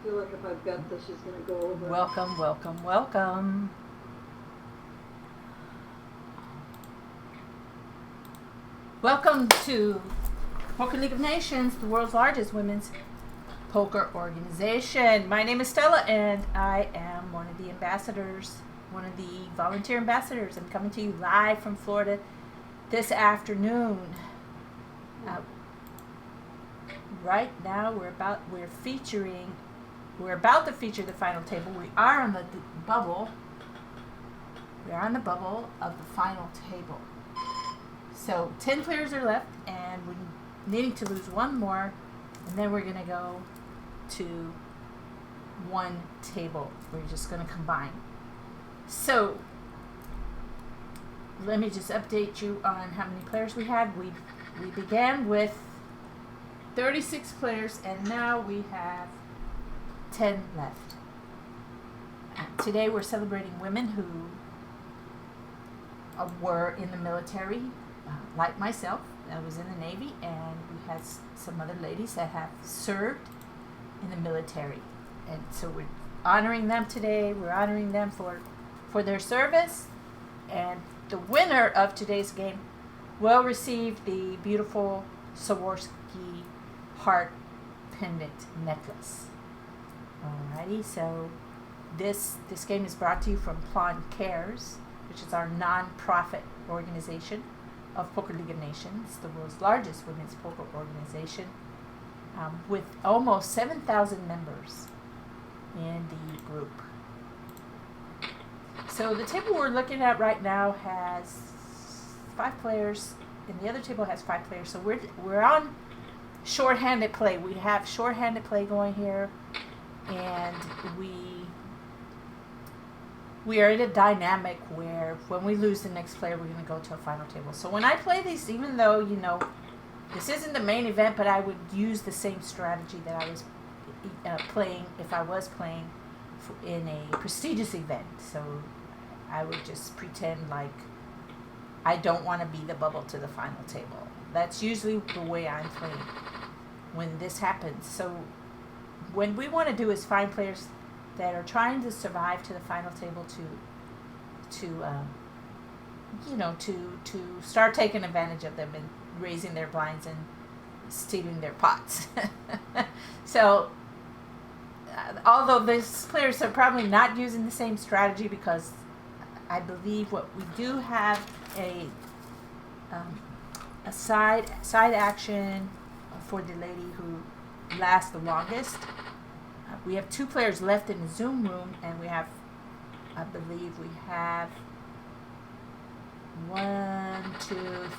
feel like if I've got this, she's going to go over. Welcome, welcome, welcome. Welcome to Poker League of Nations, the world's largest women's poker organization. My name is Stella, and I am one of the ambassadors, one of the volunteer ambassadors. I'm coming to you live from Florida this afternoon. Right now, we're about to feature the final table. We are on the bubble. We are on the bubble of the final table. So 10 players are left, and we're needing to lose one more, and then we're going to go to one table. We're just going to combine. So let me just update you on how many players we had. We began with 36 players, and now we have 10 left. Today we're celebrating women who were in the military, like myself. I was in the Navy, and we had some other ladies that have served in the military. And so we're honoring them today. We're honoring them for their service. And the winner of today's game will receive the beautiful Swarovski heart pendant necklace. Alrighty, so this game is brought to you from PLONcares, which is our non-profit organization of Poker League of Nations, the world's largest women's poker organization, with almost 7,000 members in the group. So the table we're looking at right now has 5 players, and the other table has 5 players. So we're on shorthanded play. We have shorthanded play going here, and we are in a dynamic where when we lose the next player, we're going to go to a final table. So when I play these, even though, this isn't the main event, but I would use the same strategy that I was playing if I was playing in a prestigious event. So I would just pretend like I don't want to be the bubble to the final table. That's usually the way I'm playing when this happens. So what we want to do is find players that are trying to survive to the final table to start taking advantage of them and raising their blinds and stealing their pots. So although these players are probably not using the same strategy, because I believe what we do have a side action for the lady who lasts the longest. We have 2 players left in the Zoom room, and we have, I believe we have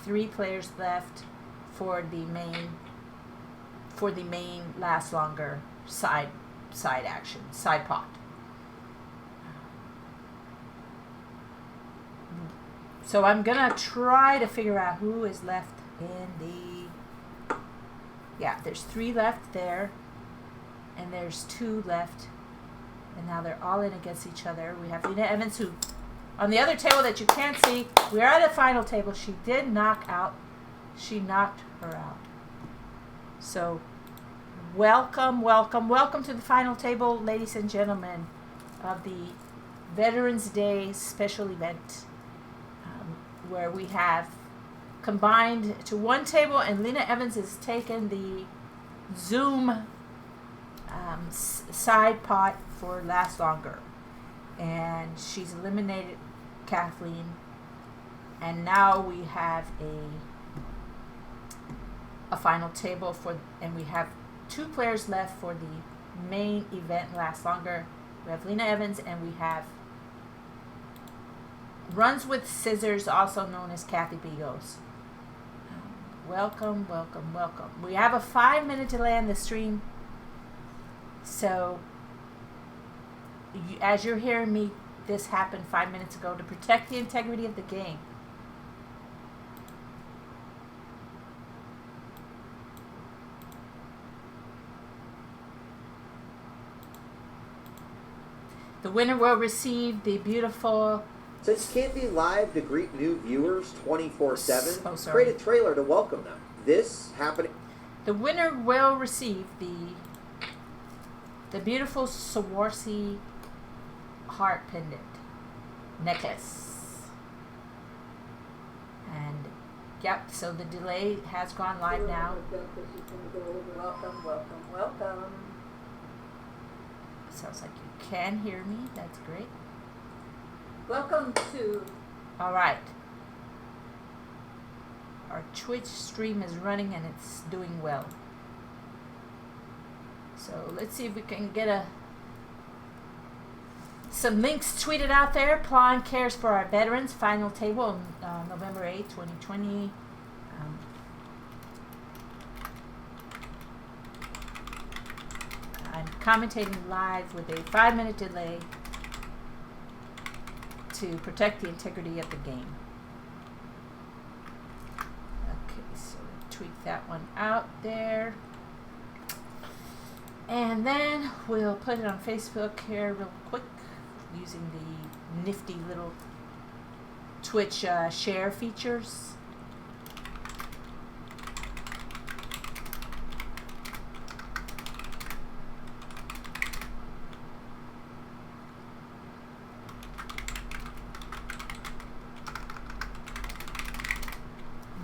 3 players left for the main last longer side action, side pot. So I'm gonna try to figure out who is left in the, there's 3 left there, and there's 2 left, and now they're all in against each other. We have Lena Evans, who, on the other table that you can't see, we're at a final table. She knocked her out. So welcome to the final table, ladies and gentlemen, of the Veterans Day special event, where we have combined to one table, and Lena Evans has taken the Zoom side pot for last longer, and she's eliminated Kathleen, and now we have a final table and we have 2 players left for the main event last longer. We have Lena Evans, and we have Runs with Scissors, also known as Kathy Bigos. Welcome. We have a 5-minute delay on the stream. So, as you're hearing me, this happened 5 minutes ago to protect the integrity of the game. The winner will receive the beautiful... Since can't be live to greet new viewers 24/7, Oh, sorry. create a trailer to welcome them. This happening... The winner will receive the the beautiful Swarovski heart pendant necklace. And yep, so the delay has gone live now. I've got this. She's gonna go over. Welcome, welcome, welcome. Sounds like you can hear me. That's great. Welcome to All right. Our Twitch stream is running and it's doing well. So let's see if we can get some links tweeted out there. PLONcares for our veterans final table on November 8th, 2020. I'm commentating live with a 5-minute delay to protect the integrity of the game. Okay, so tweak that one out there. And then we'll put it on Facebook here real quick using the nifty little Twitch share features.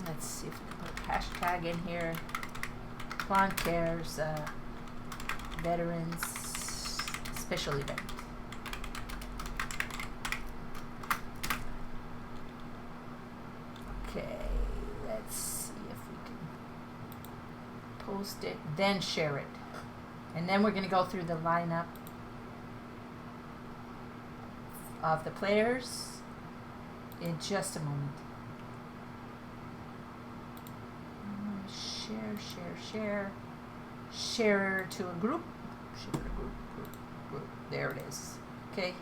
Let's see if we can put a hashtag in here. PLONcares Veterans Special Event. Okay, let's see if we can post it, then share it. And then we're going to go through the lineup of the players in just a moment. Share to a group. Share to group. There it is. Okay.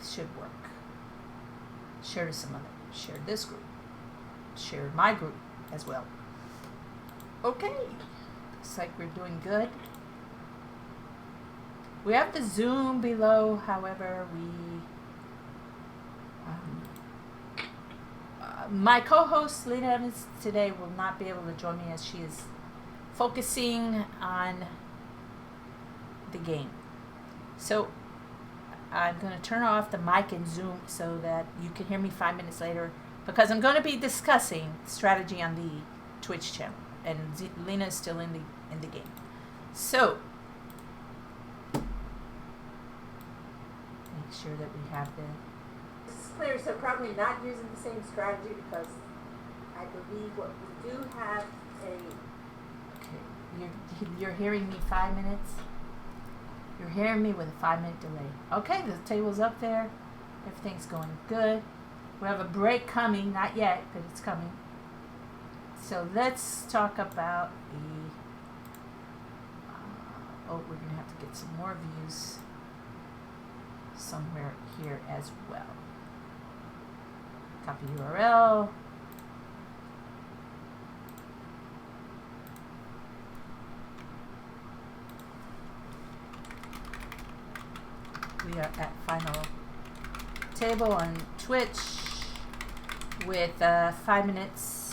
Should work. Share to some other. Share this group. Share my group as well. Okay. Looks like we're doing good. We have the Zoom below, however, my co-host Lena Evans today will not be able to join me as she is focusing on the game. So I'm going to turn off the mic in Zoom so that you can hear me 5 minutes later, because I'm going to be discussing strategy on the Twitch channel, and Lena is still in the game. So make sure that we have the players are probably not using the same strategy because I believe what we do have Okay, you're hearing me 5 minutes. You're hearing me with a 5-minute delay. Okay, the table's up there. Everything's going good. We have a break coming, not yet, but it's coming. So let's talk about the. We're gonna have to get some more views somewhere here as well. Copy URL. We are at final table on Twitch with 5 minutes.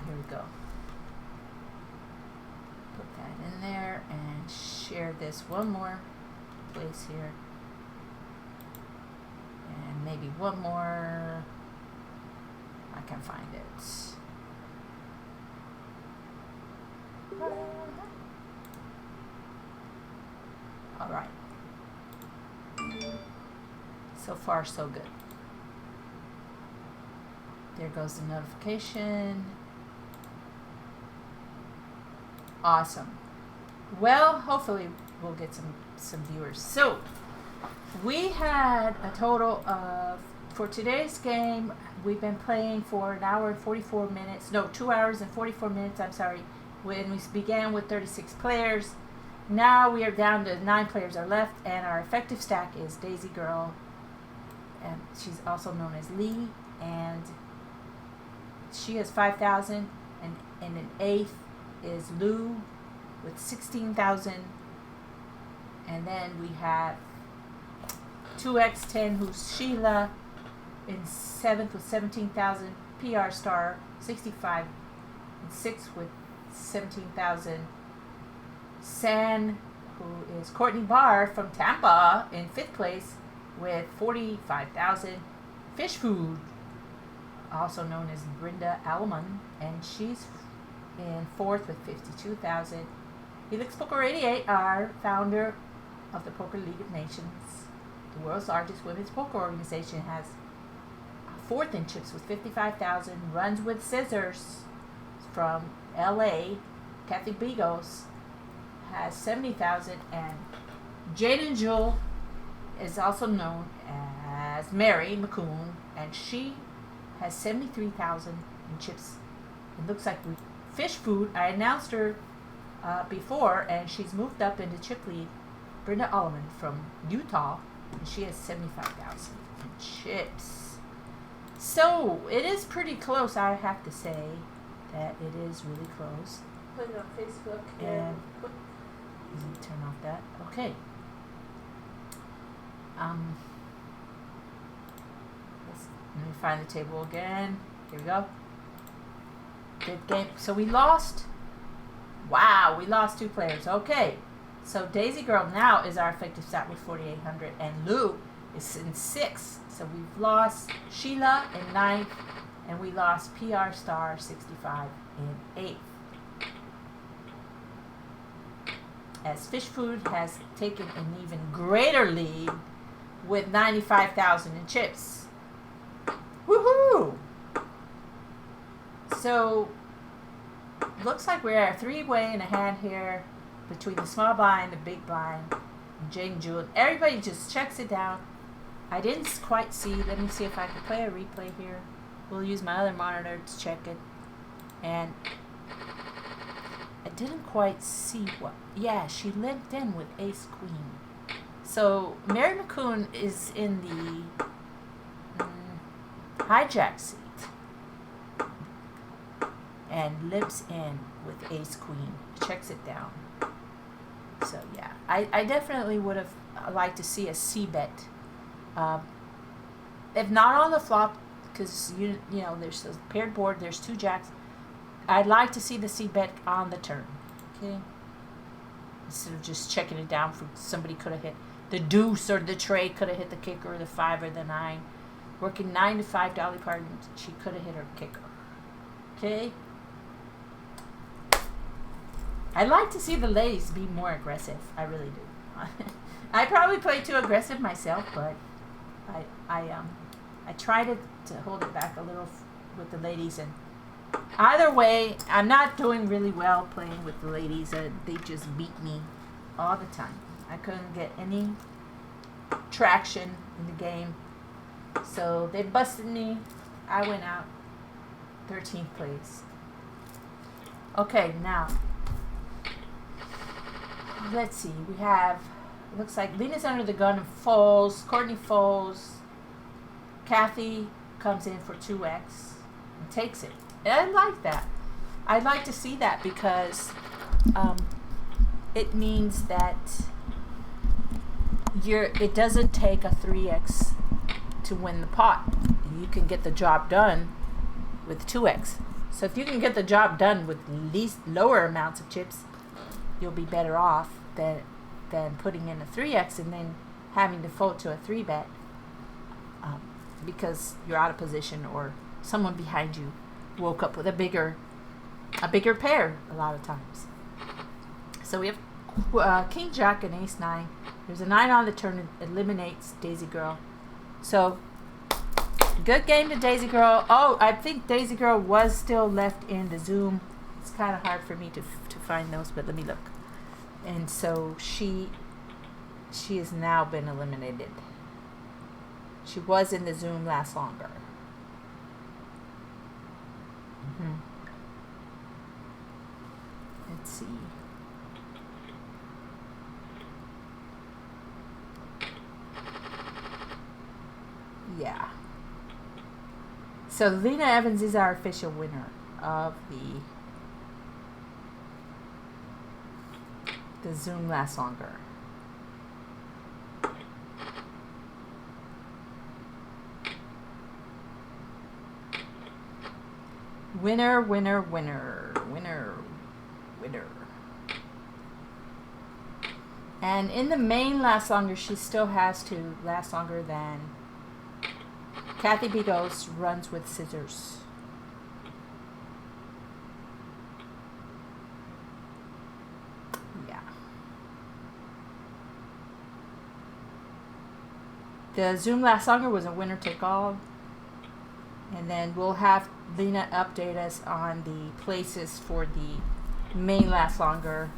Here we go. Put that in there and share this one more place here. And maybe one more. I can find it. All right. So far, so good. There goes the notification. Awesome. Well, hopefully we'll get some viewers. So we had a total of, for today's game, we've been playing for 1 hour and 44 minutes. No, 2 hours and 44 minutes. I'm sorry. When we began with 36 players, now we are down to 9 players are left, and our effective stack is Daisy Girl, and she's also known as Lee, and she has 5,000, and an 8th is Lou with 16,000, and then we have 2x10, who's Sheila. In 7th with 17,000. PR Star 65. In 6th with 17,000. San, who is Courtney Barr from Tampa, in 5th place with 45,000. Fish Food, also known as Brenda Alehmann, and she's in 4th with 52,000. Helix Poker 88, our founder of the Poker League of Nations, the world's largest women's poker organization, has 4th in chips with 55,000. Runs with Scissors from LA, Kathy Bigos, has 70,000. And Jaden Jewel is also known as Mary McCoon, and she has 73,000 in chips. It looks like Fish Food, I announced her before, and she's moved up into chip lead. Brenda Alehmann from Utah, and she has 75,000 in chips. So it is pretty close, I have to say that it is really close. Put it on Facebook And let me turn off that. Okay. Let me find the table again. Here we go. Good game. So we lost. Wow, we lost 2 players. Okay. So Daisy Girl now is our effective stat with 4,800, and Lou is in 6th. So we've lost Sheila in 9th, and we lost PR Star 65 in 8th. As Fish Food has taken an even greater lead with 95,000 in chips. Woohoo! So, looks like we're at a 3-way in a hand here between the small blind, the big blind, and Jane Jewel. Everybody just checks it down. I didn't quite see. Let me see if I can play a replay here. We'll use my other monitor to check it. And I didn't quite see what. Yeah, she limped in with Ace Queen. So Mary McCoon is in the hijack seat and limps in with Ace Queen. Checks it down. So yeah, I definitely would have liked to see a C bet. If not on the flop, because you know there's a paired board, there's 2 jacks. I'd like to see the C bet on the turn. Okay. Instead of just checking it down for somebody could have hit the deuce, or the trade could have hit the kicker, or the 5 or the 9. Working 9 to 5 Dolly Parton, she could have hit her kicker. Okay. I'd like to see the ladies be more aggressive. I really do. I probably play too aggressive myself, but I try to hold it back a little with the ladies. And either way, I'm not doing really well playing with the ladies. They just beat me all the time. I couldn't get any traction in the game, so they busted me. I went out 13th place. Okay, now let's see. We have, looks like Lena's under the gun and folds. Courtney folds. Kathy comes in for 2x and takes it. And I like that. I'd like to see that because it means that it doesn't take a 3x to win the pot. You can get the job done with 2x. So if you can get the job done with least lower amounts of chips, you'll be better off than putting in a 3x and then having to fold to a 3-bet because you're out of position or someone behind you woke up with a bigger pair a lot of times. So we have King Jack and Ace 9. There's a 9 on the turn. It eliminates Daisy Girl. So good game to Daisy Girl. Oh, I think Daisy Girl was still left in the Zoom. It's kind of hard for me to find those, but let me look. And so she has now been eliminated. She was in the Zoom last longer. Let's see. Yeah. So Lena Evans is our official winner of the Zoom lasts longer. Winner, winner, winner, winner, winner. And in the main last longer, she still has to last longer than Kathy B. Ghost runs with scissors. Yeah. The Zoom last longer was a winner take all. And then we'll have Lena update us on the places for the main last longer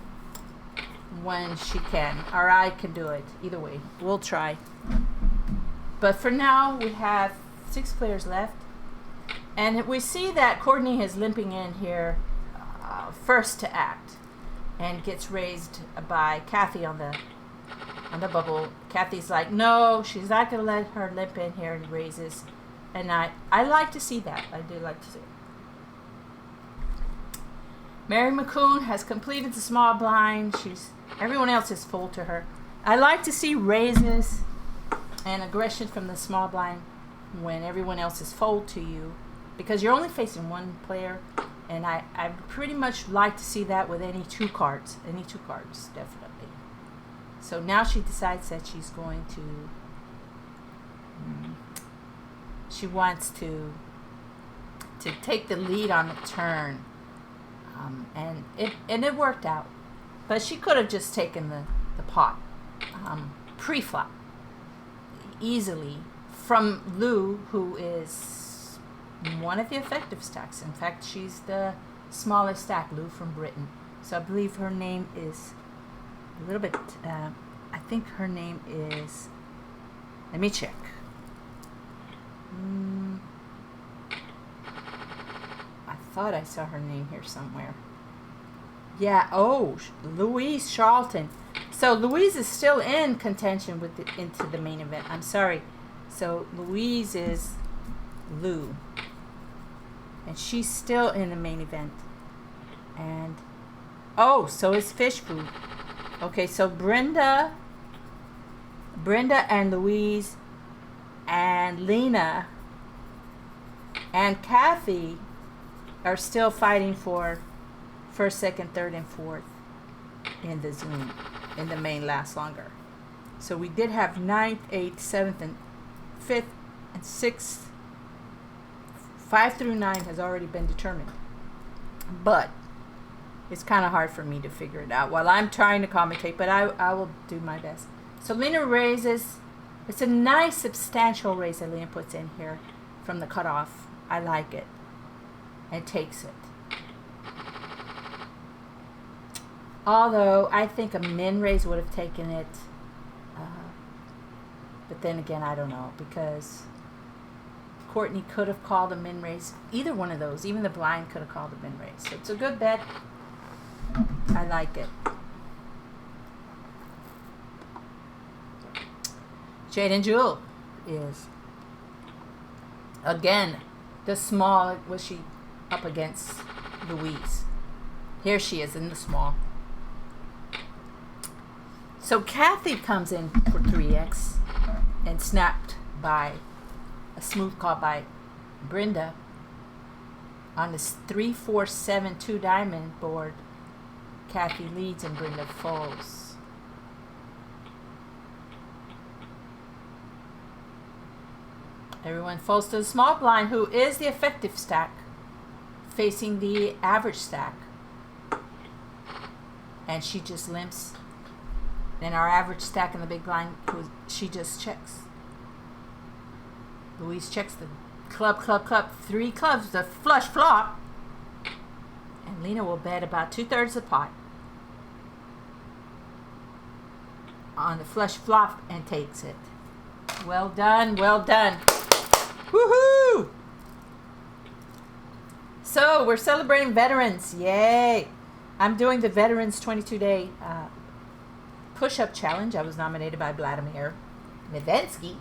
when she can. Or I can do it. Either way. We'll try. But for now, we have 6 players left. And we see that Courtney is limping in here first to act. And gets raised by Kathy on the bubble. Kathy's like, no, she's not going to let her limp in here, and raises. And I like to see that. I do like to see it. Mary McCoon has completed the small blind. Everyone else is full to her. I like to see raises and aggression from the small blind when everyone else is full to you, because you're only facing one player. And I pretty much like to see that with any 2 cards. Any 2 cards, definitely. So now she decides that she's going to... she wants to take the lead on the turn. And it worked out. But she could have just taken the pot pre-flop easily from Lou, who is one of the effective stacks. In fact, she's the smallest stack, Lou from Britain. So I believe her name is a little bit, I think her name is, let me check. I thought I saw her name here somewhere. Yeah, oh, Louise Charlton. So Louise is still in contention with into the main event. I'm sorry. So Louise is Lou. And she's still in the main event. And, oh, so is Fish Food. Okay, so Brenda and Louise and Lena and Kathy are still fighting for first, second, third, and fourth in the Zoom, in the main last longer. So we did have 9th, 8th, 7th, and 5th, and 6th. 5 through 9 has already been determined. But it's kind of hard for me to figure it out while I'm trying to commentate, but I will do my best. So Lena raises. It's a nice substantial raise that Lena puts in here from the cutoff. I like it. And takes it. Although I think a min raise would have taken it. But then again, I don't know, because Courtney could have called a min raise. Either one of those. Even the blind could have called a min raise. So it's a good bet. I like it. Jade and Jewel is, again, the small. Was she up against Louise? Here she is in the small. So Kathy comes in for 3x and snapped by a smooth call by Brenda on this 3-4-7-2 diamond board. Kathy leads and Brenda folds. Everyone folds to the small blind, who is the effective stack, facing the average stack. And she just limps. Then our average stack in the big blind, she just checks. Louise checks the club, 3 clubs, the flush flop. And Lena will bet about 2/3 of the pot on the flush flop and takes it. Well done, well done. Woohoo! So we're celebrating veterans. Yay! I'm doing the Veterans 22-day push-up challenge. I was nominated by Vladimir Nevensky.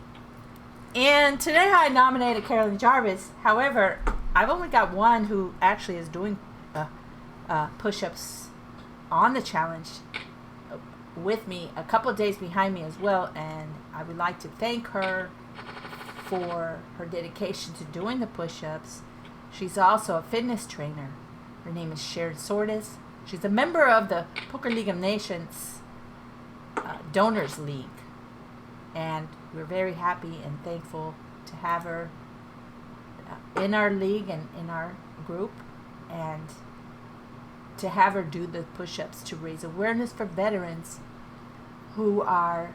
And today I nominated Carolyn Jarvis. However, I've only got one who actually is doing push-ups on the challenge with me, a couple of days behind me as well. And I would like to thank her for her dedication to doing the push-ups She's also a fitness trainer. Her name is Sharon Sordes. She's a member of the Poker League of Nations Donors League. And we're very happy and thankful to have her in our league and in our group, and to have her do the push-ups to raise awareness for veterans who are,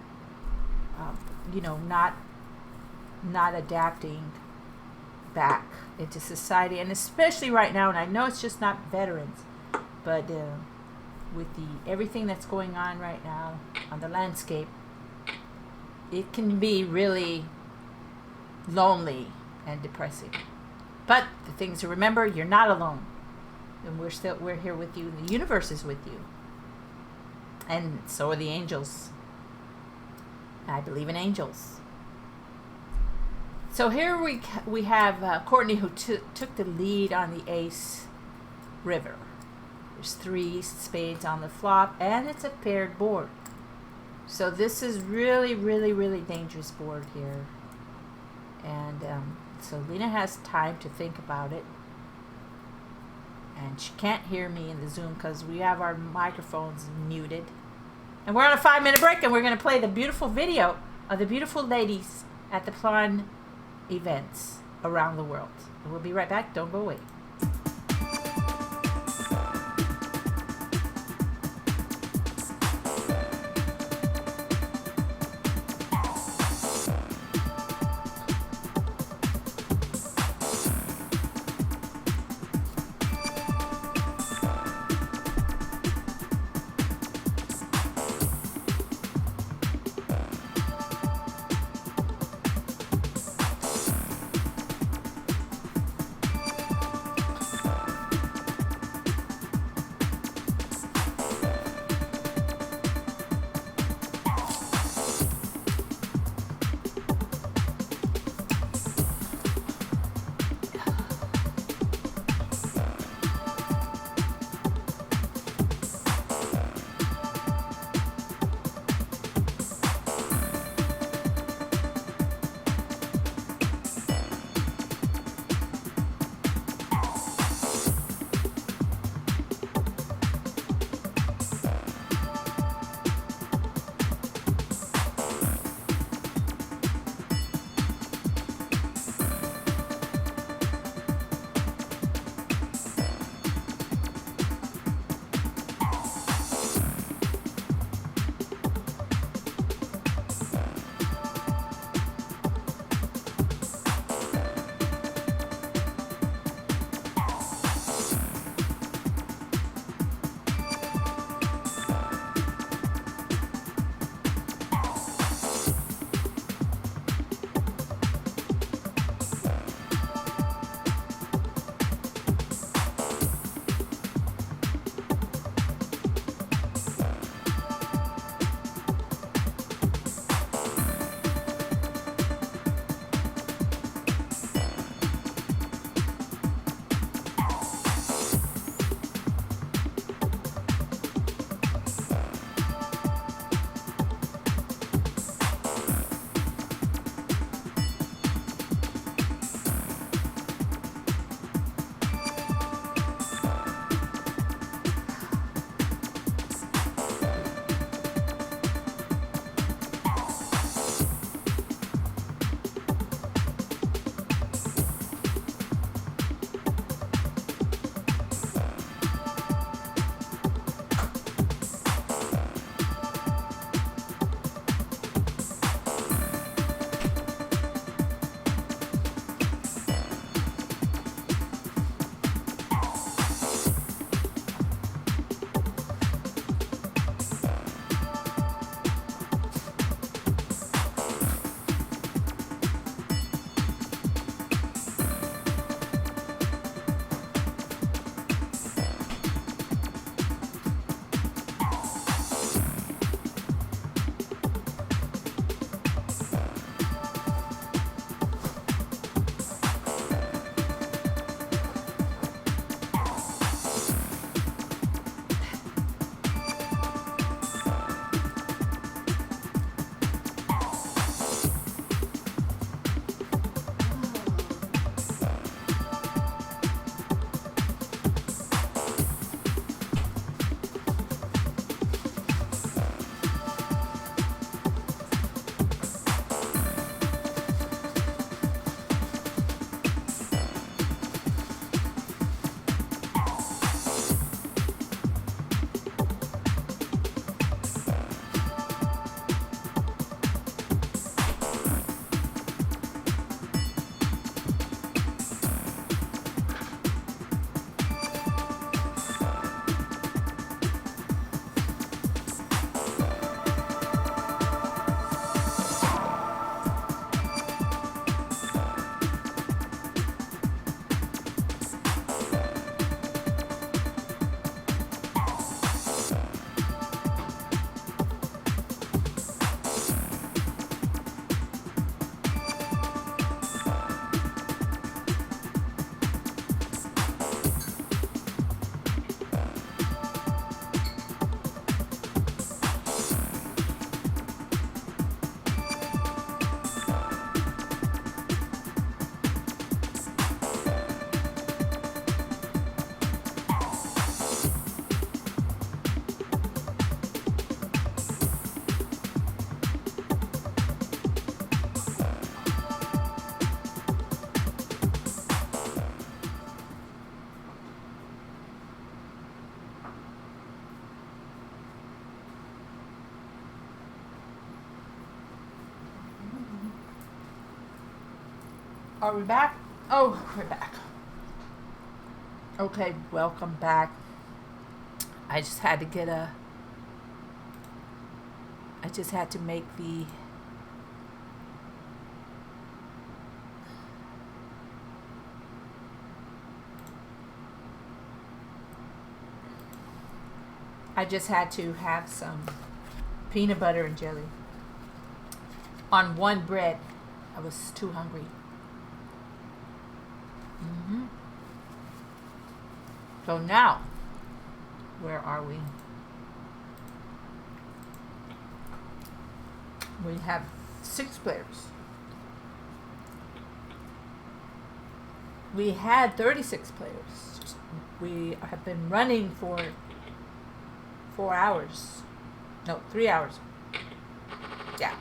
not adapting back into society, and especially right now. And I know it's just not veterans, but with everything that's going on right now on the landscape, it can be really lonely and depressing. But the things to remember: you're not alone, and we're here with you. The universe is with you, and so are the angels. I believe in angels. So here we have Courtney, who took the lead on the ace river. There's 3 spades on the flop, and it's a paired board. So this is really, really, really dangerous board here. And so Lena has time to think about it. And she can't hear me in the Zoom because we have our microphones muted. And we're on a 5-minute break, and we're going to play the beautiful video of the beautiful ladies at the PLON events around the world. And we'll be right back. Don't go away. Are we back? Oh, we're back. Okay, welcome back. I just had to make the I just had to have some peanut butter and jelly on one bread. I was too hungry. So now, where are we? We have 6 players. We had 36 players. We have been running for 4 hours. No, 3 hours. Yeah.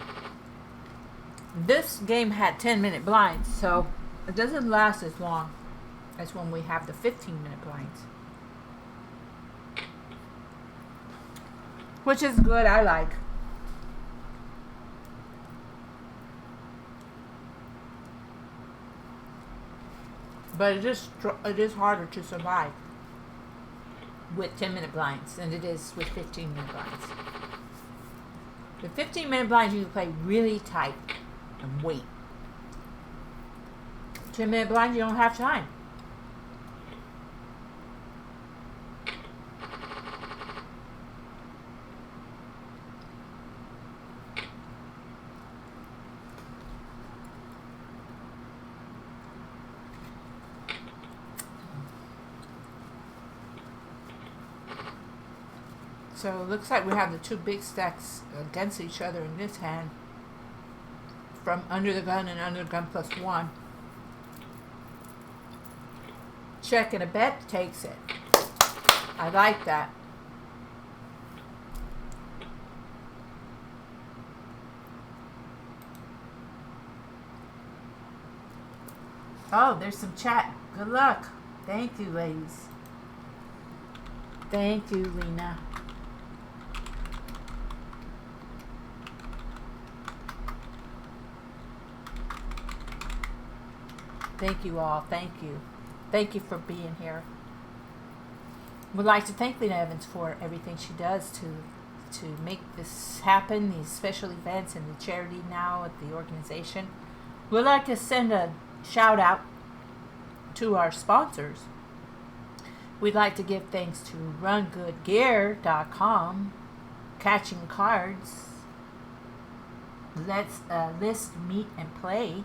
This game had 10-minute blinds, so it doesn't last as long as when we have the 15-minute blinds. Which is good, I like. But it is harder to survive with 10-minute blinds than it is with 15-minute blinds. With 15-minute blinds, you can play really tight and wait. 10-minute blinds, you don't have time. So it looks like we have the 2 big stacks against each other in this hand. From under the gun and under the gun +1. Check and a bet takes it. I like that. Oh, there's some chat. Good luck. Thank you, ladies. Thank you, Lena. Thank you all. Thank you. Thank you for being here. We'd like to thank Lena Evans for everything she does to make this happen, these special events and the charity now at the organization. We'd like to send a shout out to our sponsors. We'd like to give thanks to rungoodgear.com, Catching Cards, Let's List, Meet and Play,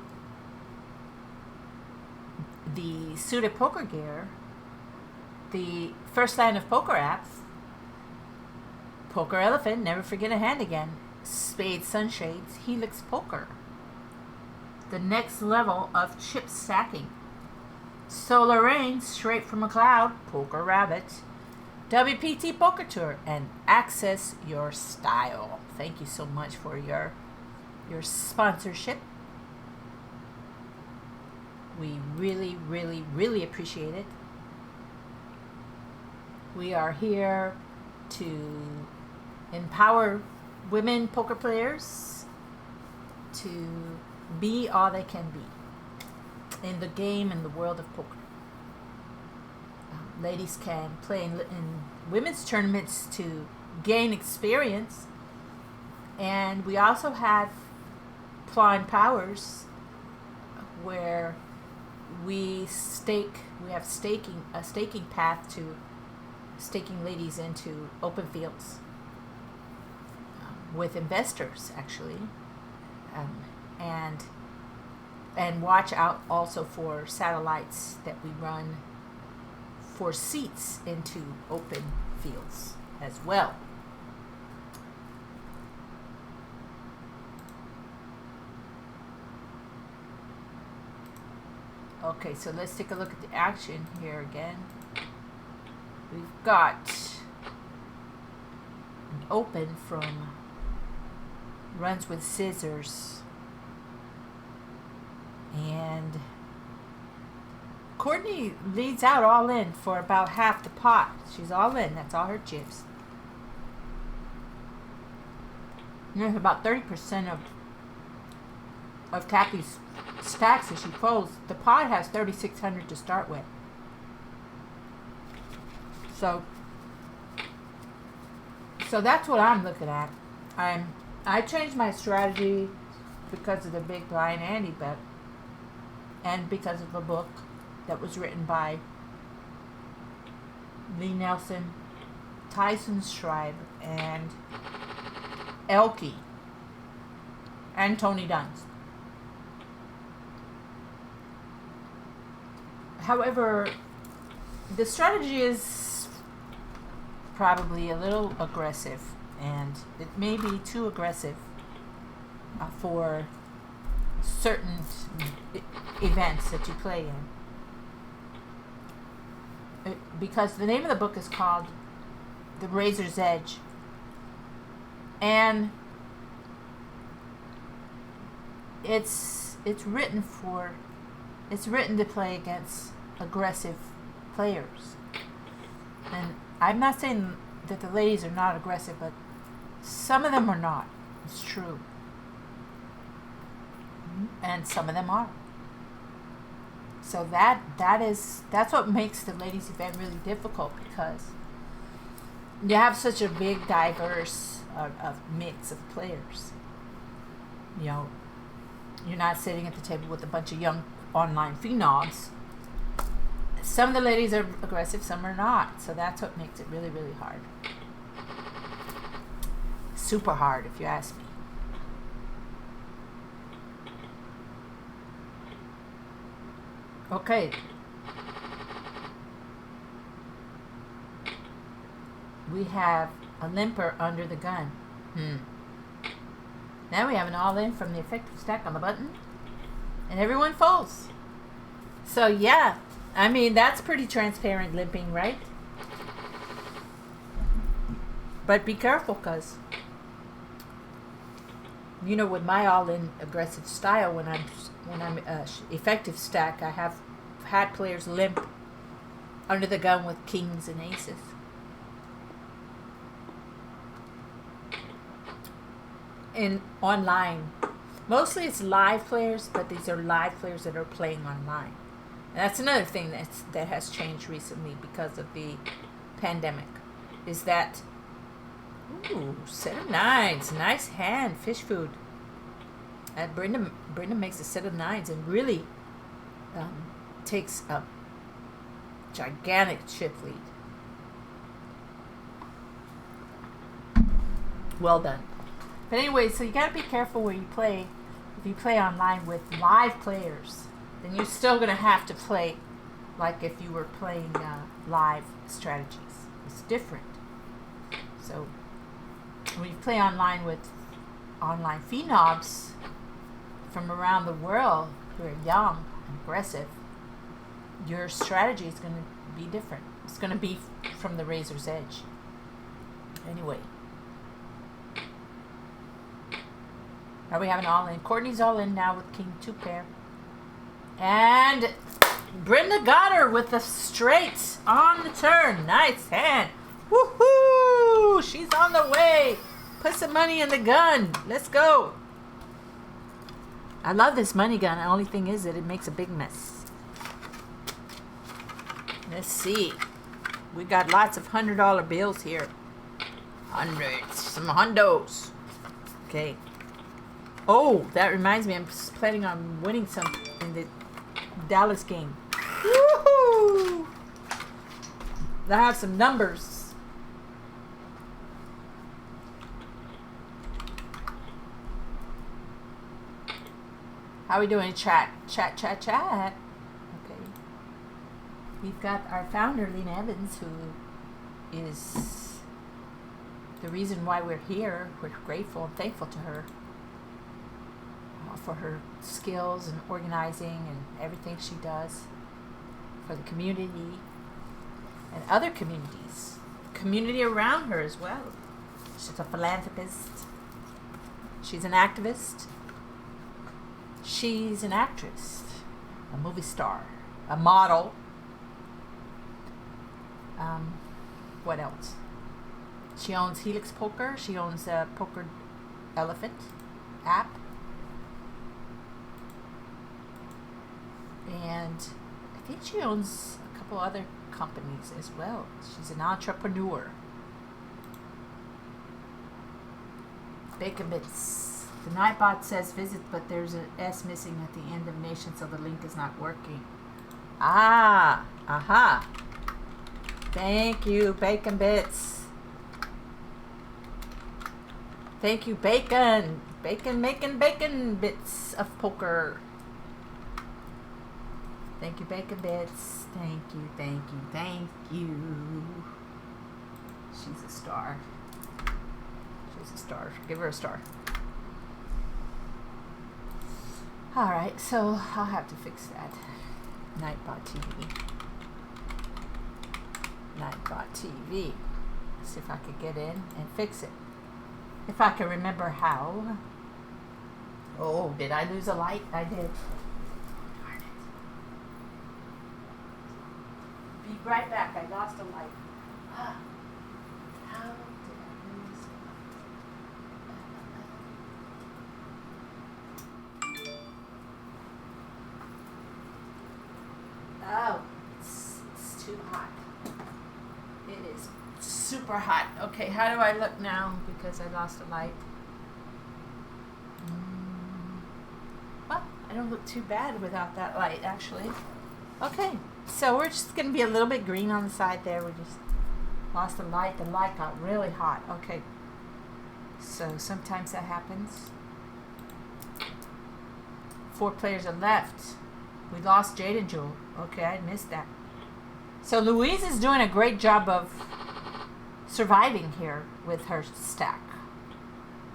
the Suited Poker Gear, the First Land of Poker app, Poker Elephant, Never Forget a Hand Again, Spade Sunshades, Helix Poker, the Next Level of Chip Stacking, Solar Rain, Straight from a Cloud, Poker Rabbit, WPT Poker Tour, and Access Your Style. Thank you so much for your sponsorship. We really, really, really appreciate it. We are here to empower women poker players to be all they can be in the game and the world of poker. Ladies can play in women's tournaments to gain experience, and we also have PLONcares where we have a staking path to staking ladies into open fields with investors, actually, and watch out also for satellites that we run for seats into open fields as well. Okay, so let's take a look at the action here again. We've got an open from Runs with Scissors. And Courtney leads out all in for about half the pot. She's all in. That's all her chips. And there's about 30% of Kathy's stacks as she folds. The pot has 3,600 to start with. So that's what I'm looking at. I changed my strategy because of the big blind Andy bet, and because of a book that was written by Lee Nelson, Tyson Schreiber, and Elke, and Tony Dunst. However, the strategy is probably a little aggressive, and it may be too aggressive for certain events that you play in. Because the name of the book is called The Razor's Edge, and it's written to play against aggressive players. And I'm not saying that the ladies are not aggressive, but some of them are not. It's true. And some of them are. So that's what makes the ladies event really difficult, because you have such a big diverse of mix of players. You know, you're not sitting at the table with a bunch of young online phenoms. Some of the ladies are aggressive, some are not. So that's what makes it really, really hard. Super hard, if you ask me. Okay. We have a limper under the gun. Now we have an all-in from the effective stack on the button. And everyone folds. So yeah, I mean, that's pretty transparent limping, right? But be careful, because you know, with my all-in aggressive style, when I'm effective stack, I have had players limp under the gun with kings and aces. In online, mostly it's live players, but these are live players that are playing online. And that's another thing that has changed recently because of the pandemic, is that set of nines, nice hand, fish food. And Brenda makes a set of nines and really takes a gigantic chip lead. Well done. But anyway, so you gotta be careful where you play. If you play online with live players, then you're still gonna have to play like if you were playing live strategies. It's different. So when you play online with online phenoms from around the world who are young and aggressive, your strategy is going to be different. It's going to be from the razor's edge. Anyway. Now we have an all-in. Courtney's all-in now with king 2 pair. And Brenda got her with the straight on the turn. Nice hand. Woohoo! She's on the way. Put some money in the gun. Let's go. I love this money gun. The only thing is that it makes a big mess. Let's see. We got lots of $100 bills here. Hundreds. Some hundos. Okay. Oh, that reminds me. I'm planning on winning some in the Dallas game. Woohoo! I have some numbers. How we doing? Chat. Okay. We've got our founder, Lena Evans, who is the reason why we're here. We're grateful and thankful to her for her skills and organizing and everything she does for the community and other communities. Community around her as well. She's a philanthropist. She's an activist. She's an actress, a movie star, a model. What else? She owns Helix Poker. She owns a Poker Elephant app. And I think she owns a couple other companies as well. She's an entrepreneur. Bacon Bits. The Nightbot says visit, but there's an S missing at the end of nation, so the link is not working. Ah, aha. Thank you, Bacon Bits. Thank you, Bacon. Bacon, making bacon bits of poker. Thank you, Bacon Bits. Thank you, thank you, thank you. She's a star. She's a star. Give her a star. Alright, so I'll have to fix that. Nightbot TV. Nightbot TV. See if I could get in and fix it. If I can remember how. Oh, did I lose a light? I did. Darn it. Be right back. I lost a light. How did I lose a light? Oh, it's too hot. It is super hot. Okay, how do I look now? Because I lost a light. Well, I don't look too bad without that light, actually. Okay, so we're just going to be a little bit green on the side there. We just lost the light. The light got really hot. Okay, so sometimes that happens. 4 players are left. We lost Jade and Jewel. Okay, I missed that. So Louise is doing a great job of surviving here with her stack.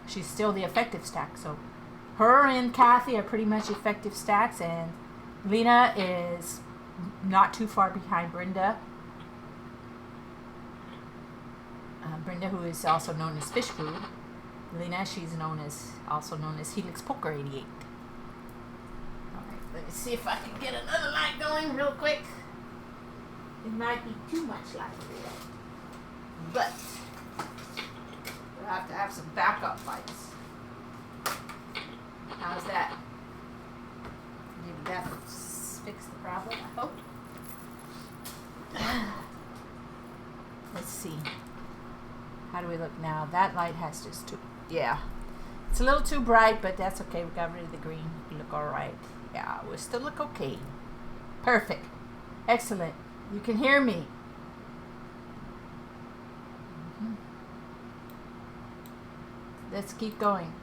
She's still the effective stack. So her and Kathy are pretty much effective stacks, and Lena is not too far behind Brenda. Brenda, who is also known as Fish Food. Lena, she's also known as Helix Poker 88. Alright, let me see if I can get another light going real quick. It might be too much light, but we'll have to have some backup lights. How's that? Maybe that will fix the problem, I hope. Let's see. How do we look now? That light has just too, yeah. It's a little too bright, but that's okay. We got rid of the green. We look alright. Yeah, we still look okay. Perfect. Excellent. You can hear me. Let's keep going.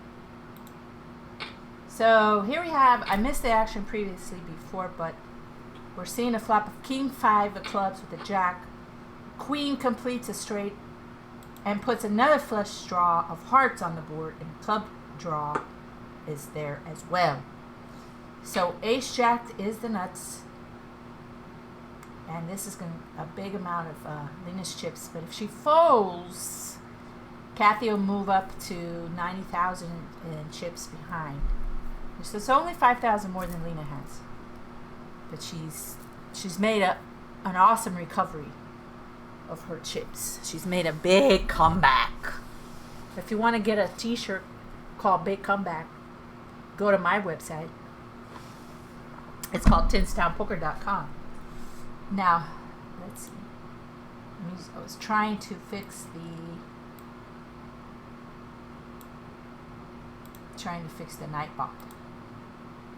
So here we have, I missed the action previously before, but we're seeing a flop of King 5 of clubs with a jack. Queen completes a straight and puts another flush draw of hearts on the board, and club draw is there as well. So Ace Jack is the nuts, and this is going to a big amount of Lena's chips. But if she folds, Kathy will move up to 90,000 in chips behind. So it's only 5,000 more than Lena has, but she's made an awesome recovery of her chips. She's made a big comeback. If you want to get a t-shirt called Big Comeback, go to my website. It's called tinstownpoker.com. Now, let's see. I was trying to fix the Nightbot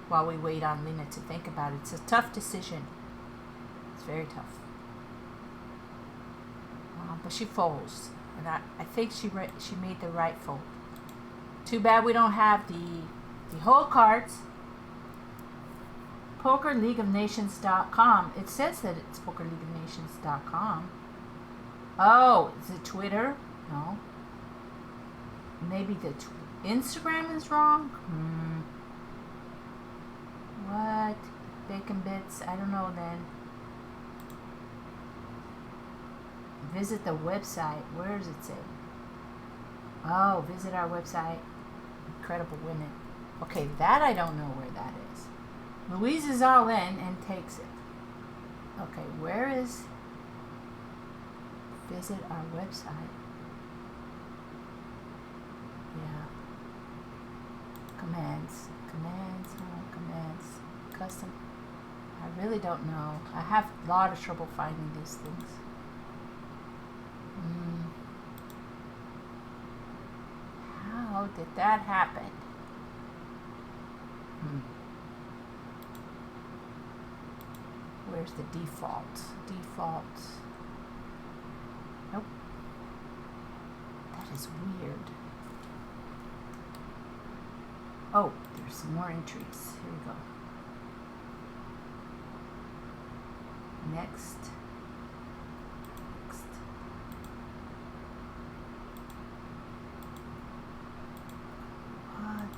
while we wait on Lena to think about it. It's a tough decision. It's very tough. But she folds, and I think she made the right fold. Too bad we don't have the whole cards. PokerLeagueOfNations.com. It says that it's PokerLeagueOfNations.com. Oh, is it Twitter? No. Maybe the Instagram is wrong? What? Bacon Bits? I don't know then. Visit the website. Where does it say? Oh, visit our website. Incredible Women. Okay, that I don't know where that is. Louise is all in and takes it. Okay, where is... Visit our website. Yeah. Commands. Custom. I really don't know. I have a lot of trouble finding these things. How did that happen? Where's the default? Default. Nope. That is weird. Oh, there's some more entries. Here we go. Next. Next. What?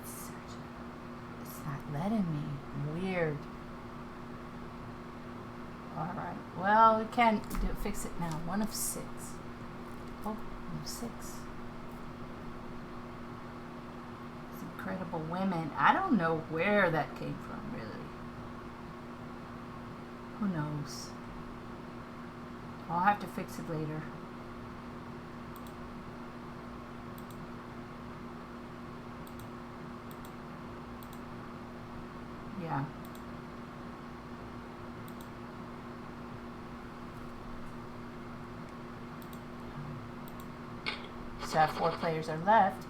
Search. It's not letting me. Weird. Alright. Well, we can't fix it now. 1 of 6. Oh, 1 of 6. Incredible Women. I don't know where that came from, really. Who knows? I'll have to fix it later. Yeah. So I have 4 players are left.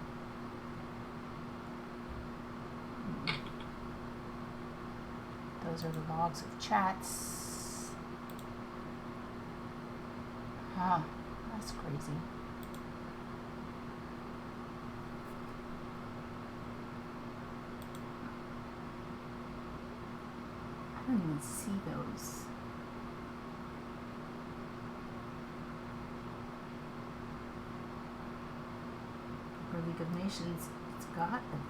Those are the logs of chats. Huh, that's crazy. I don't even see those. For League of Nations, it's got them.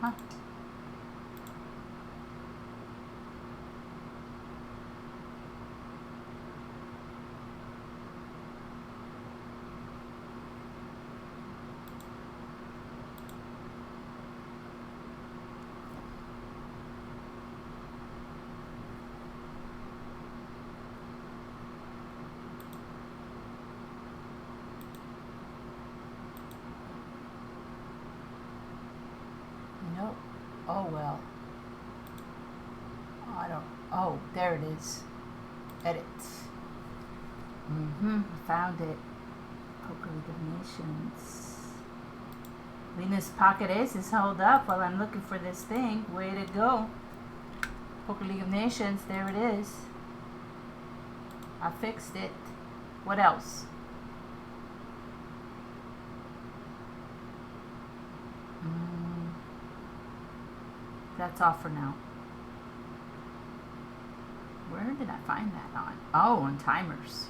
Huh. Nope. Oh well. I don't. Oh, there it is. Edit. Found it. Poker League of Nations. Lena's Pocket Aces hold up while I'm looking for this thing. Way to go. Poker League of Nations. There it is. I fixed it. What else? That's all for now. Where did I find that on? Oh, on timers.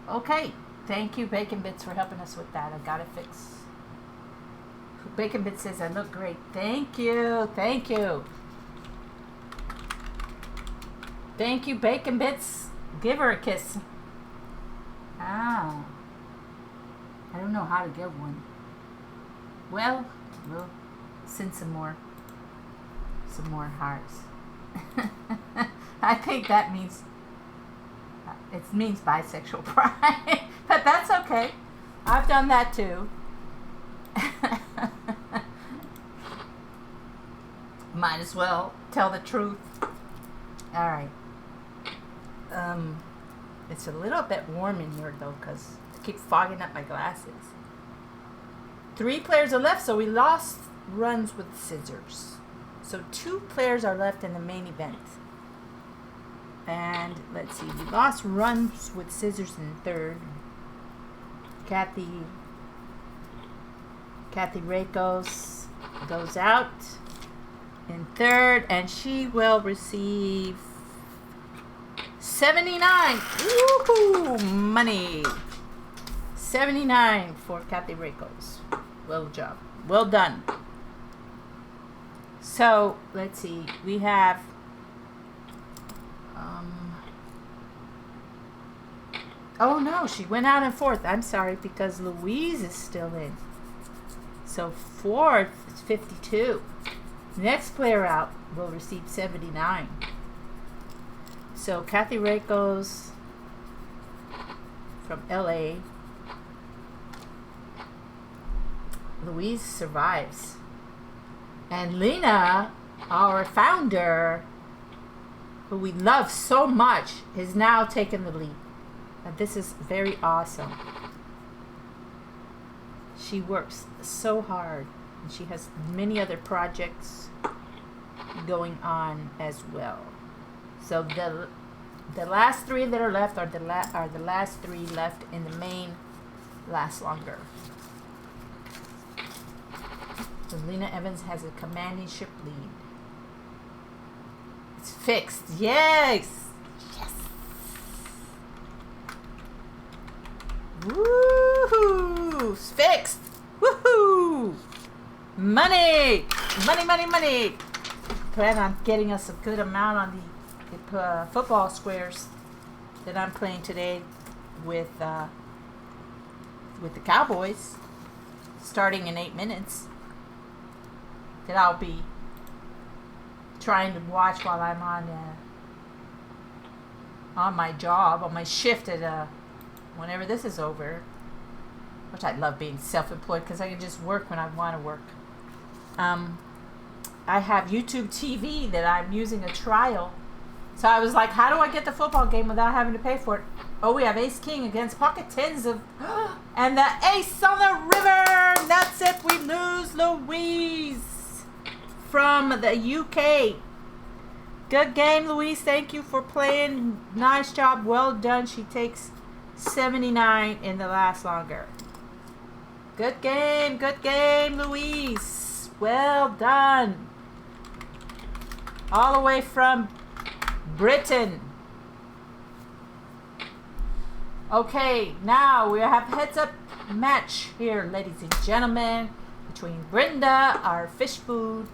Okay. Thank you, Bacon Bits, for helping us with that. I got it fixed. Bacon Bits says I look great. Thank you. Thank you. Thank you, Bacon Bits. Give her a kiss. Ah. I don't know how to give one. Well, we'll send some more hearts. I think that means it means bisexual pride, but that's okay. I've done that too. Might as well tell the truth. All right. It's a little bit warm in here though, because I keep fogging up my glasses. 3 players are left, so we lost runs with scissors. So 2 players are left in the main event. And let's see, we lost runs with scissors in third. Kathy Rakos goes out in third, and she will receive 79. Woohoo! Money. 79 for Kathy Rakos. Well job. Well done. So, let's see. We have oh no, she went out in fourth. I'm sorry, because Louise is still in. So fourth is 52. Next player out will receive 79. So Kathy Rakos from LA Louise survives. And Lena, our founder, who we love so much, is now taking the lead. This is very awesome. She works so hard, and she has many other projects going on as well. So the last three that are left are the last three left in the main Last Longer. So Lena Evans has a commanding ship lead. It's fixed. Yes! Yes! Woohoo! It's fixed! Woohoo! Money! Money, money, money! Plan on getting us a good amount on the football squares that I'm playing today with the Cowboys, starting in 8 minutes, that I'll be trying to watch while I'm on my job, on my shift at whenever this is over, which I love being self-employed because I can just work when I want to work. I have YouTube TV that I'm using a trial. So I was like, how do I get the football game without having to pay for it? Oh, we have Ace King against pocket tens of... and the ace on the river! That's it, we lose Louise from the UK. Good game, Louise. Thank you for playing. Nice job. Well done. She takes 79 in the Last Longer. Good game, Louise. Well done. All the way from Britain. Okay, now we have a heads-up match here, ladies and gentlemen, between Brenda, our fish food,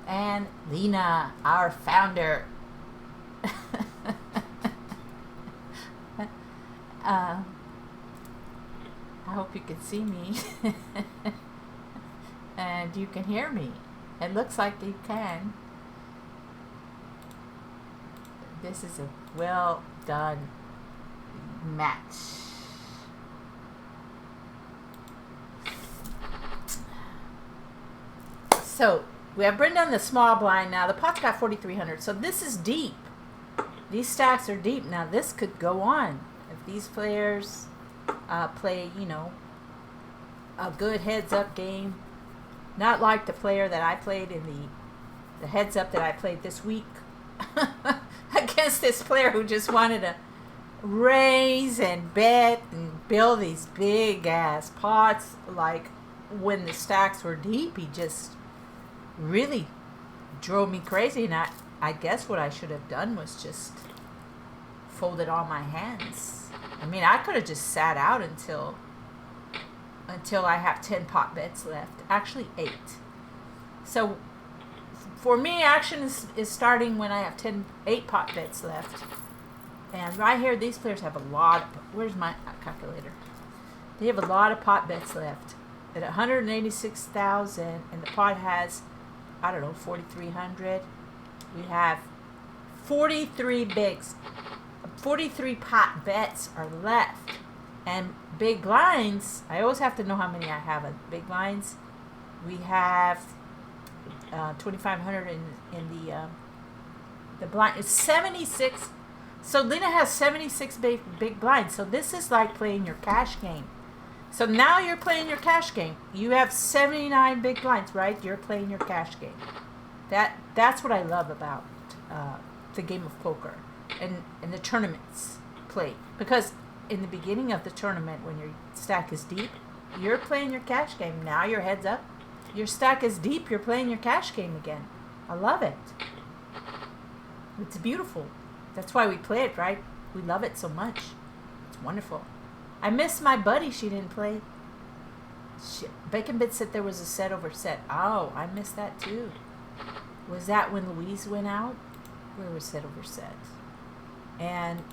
and Lena, our founder. I hope you can see me and you can hear me. It looks like you can. This is a well done match. So we have Brenda on the small blind now. The pot's got 4,300, so this is deep. These stacks are deep. Now this could go on if these players play, you know, a good heads-up game. Not like the player that I played in the heads-up that I played this week against this player who just wanted to raise and bet and build these big-ass pots. Like, when the stacks were deep, he just really drove me crazy. And I guess what I should have done was just folded all my hands. I mean, I could have just sat out until I have 10 pot bets left. Actually 8. So for me, action is starting when I have 8 pot bets left. And right here, these players have a lot of, where's my calculator? They have a lot of pot bets left at 186,000, and the pot has, I don't know, 4,300. We have 43 pot bets are left. And big blinds, I always have to know how many I have in big blinds. We have 2,500 in the blind. It's 76. So Lena has 76 big blinds. So this is like playing your cash game. So now you're playing your cash game. You have 79 big blinds, right? You're playing your cash game. That's what I love about the game of poker and the tournaments play. Because in the beginning of the tournament, when your stack is deep, you're playing your cash game. Now your head's up. Your stack is deep. You're playing your cash game again. I love it. It's beautiful. That's why we play it, right? We love it so much. It's wonderful. I miss my buddy. She didn't play. Bacon Bit said there was a set over set. Oh, I missed that too. Was that when Louise went out? Where was set over set? And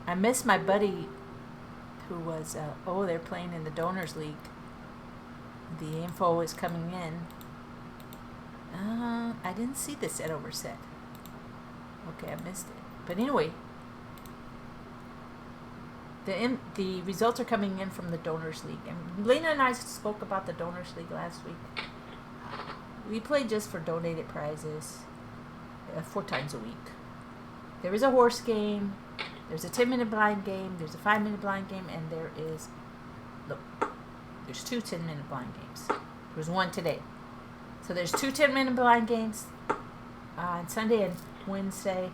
I miss my buddy who was, they're playing in the Donors League. The info is coming in. I didn't see the set over set. Okay, I missed it. But anyway, the results are coming in from the Donors League. And Lena and I spoke about the Donors League last week. We play just for donated prizes 4 times a week. There is a horse game, there's a 10-minute blind game, there's a 5-minute blind game, and there's 2 10-minute blind games. There was one today. So there's 2 10-minute blind games on Sunday and Wednesday.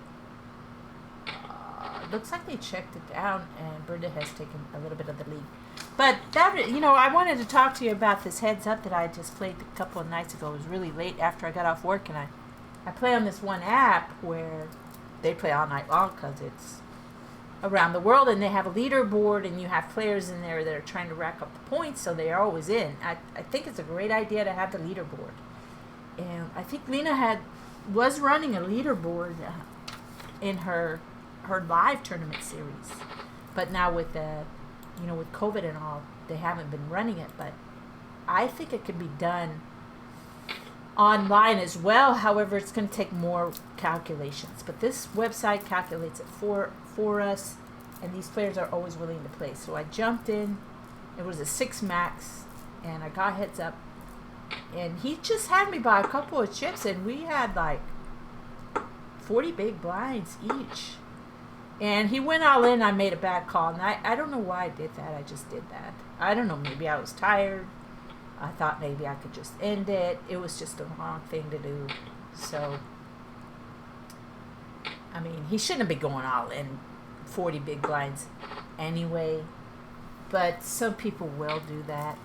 Looks like they checked it down, and Brenda has taken a little bit of the lead. But that, I wanted to talk to you about this heads up that I just played a couple of nights ago. It was really late after I got off work, and I play on this one app where they play all night long because it's around the world, and they have a leaderboard, and you have players in there that are trying to rack up the points, so they are always in. I think it's a great idea to have the leaderboard. And I think Lena was running a leaderboard in her live tournament series, but now with with COVID and all, they haven't been running it. But I think it could be done online as well. However, it's going to take more calculations, but this website calculates it for us, and these players are always willing to play. So I jumped in. It was a 6 max, and I got heads up, and he just had me by a couple of chips, and we had like 40 big blinds each. And he went all in. I made a bad call, and I don't know why I did that. I just did that. I don't know. Maybe I was tired. I thought maybe I could just end it. It was just the wrong thing to do. So, I mean, he shouldn't have been going all in 40 big blinds anyway. But some people will do that.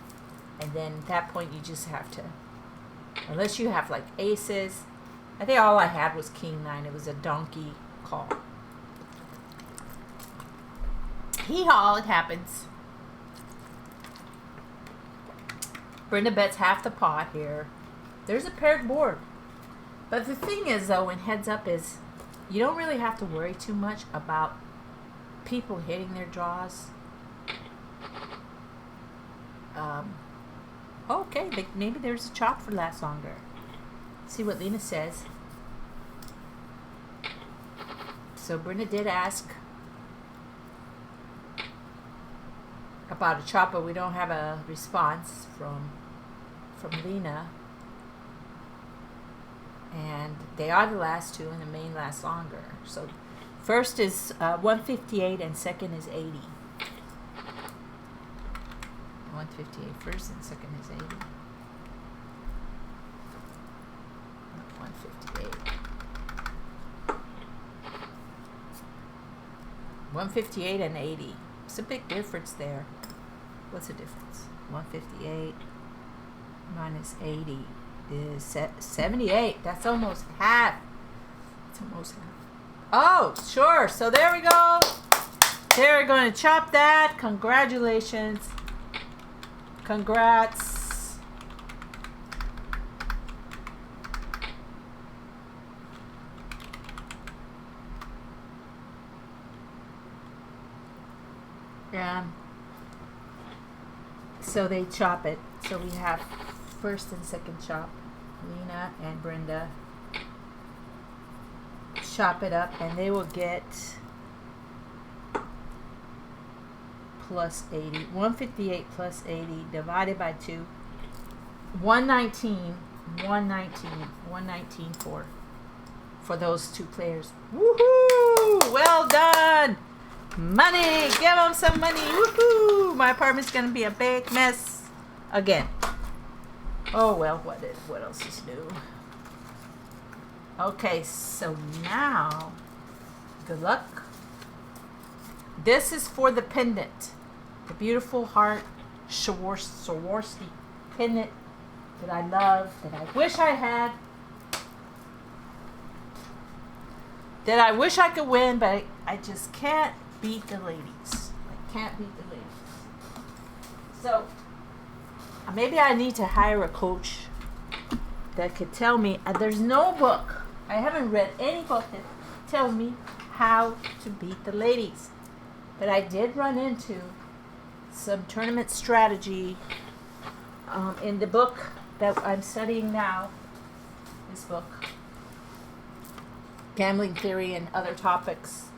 And then at that point, you just have to, unless you have like aces. I think all I had was king 9. It was a donkey call. Hee-haw, it happens. Brenda bets half the pot here. There's a paired board. But the thing is, though, in heads up is you don't really have to worry too much about people hitting their draws. Okay, maybe there's a chop for last longer. See what Lena says. So Brenda did ask about a chop, but we don't have a response from Lena. And they are the last 2, and the main lasts longer. So first is 158, and second is 80. 158 first, and second is 80. 158. 158 and 80. It's a big difference there. What's the difference? 158 minus 80 is 78. That's almost half. It's almost half. Oh, sure. So there we go. They're going to chop that. Congratulations. Congrats. Yeah. So they chop it. So we have first and second chop. Lena and Brenda chop it up, and they will get plus 80. 158 plus 80 divided by 2. 119. 119 for those 2 players. Woohoo! Well done! Money! Give them some money! Woohoo! My apartment's gonna be a big mess again. Oh well, what else is new? Okay, so now, good luck. This is for the pendant, the beautiful heart Swarovski pendant that I love, that I wish I had, that I wish I could win, but I just can't beat the ladies. I can't beat the ladies. So maybe I need to hire a coach that could tell me. There's no book. I haven't read any book that tells me how to beat the ladies. But I did run into some tournament strategy in the book that I'm studying now. This book, Gambling Theory and Other Topics,